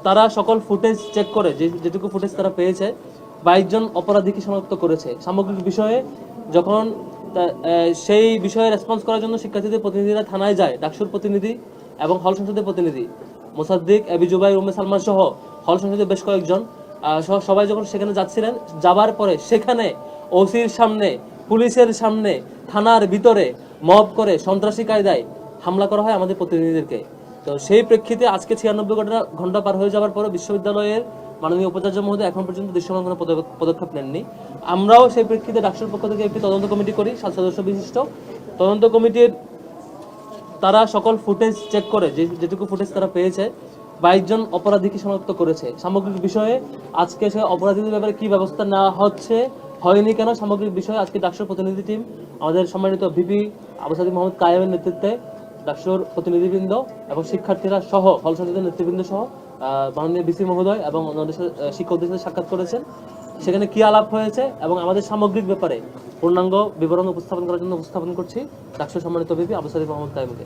তারা সকল footage check করে যেটুকু ফুটেজ তারা পেয়েছে 22 জন অপরাধীকে শনাক্ত করেছে। সামগ্রিক বিষয়ে যখন সেই বিষয়ে রেসপন্স করার জন্য শিক্ষার্থীদের প্রতিনিধিরা থানায় যায়, ডাকসুর প্রতিনিধি এবং হল সংসদের প্রতিনিধি মোসাদ্দিক, এবি জুবাইর, উম্মে সালমান সহ হল সংসদের বেশ কয়েকজন সবাই যখন সেখানে যাচ্ছিলেন, যাবার পরে সেখানে ওসির সামনে, পুলিশের সামনে, থানার ভিতরে মব করে সন্ত্রাসী কায়দায় হামলা করা হয় আমাদের প্রতিনিধিদেরকে। তো সেই প্রেক্ষিতে আজকে 96 ঘন্টা পার হয়ে যাওয়ার পরে বিশ্ববিদ্যালয়ের মাননীয় উপাচার্য মহোদয় এখন পর্যন্ত দৃশ্যমান কোনো পদক্ষেপ নেননি। আমরাও সেই প্রেক্ষিতে ডাকসুর পক্ষ থেকে একটি তদন্ত কমিটি করি, 7 সদস্য বিশিষ্ট তদন্ত কমিটির। তারা সকল ফুটেজ চেক করে যেটুকু ফুটেজ তারা পেয়েছে 22 জন অপরাধীকে শনাক্ত করেছে। সামগ্রিক বিষয়ে আজকে সে অপরাধীদের ব্যাপারে কি ব্যবস্থা নেওয়া হচ্ছে, হয়নি কেন, সামগ্রিক বিষয়ে আজকে ডাকসুর প্রতিনিধি টিম, আমাদের সম্মানিত ভিপি আবু সাদিক মোহাম্মদ কায়েমের নেতৃত্বে ডাকসুর প্রতিনিধিবৃন্দ এবং শিক্ষার্থীরা সহ হল সংসদের নেতৃবৃন্দ সহ মাননীয় বিসি মহোদয় এবং অন্যান্য শিক্ষকদের সাথে সাক্ষাৎ করেছেন। সেখানে কি আলাপ হয়েছে এবং আমাদের সামগ্রিক ব্যাপারে পূর্ণাঙ্গ বিবরণ উপস্থাপন করার জন্য উপস্থাপন করছি ডাকসুর সম্মানিত ভিপি আবু সাদিক মোহাম্মদ কায়েমকে।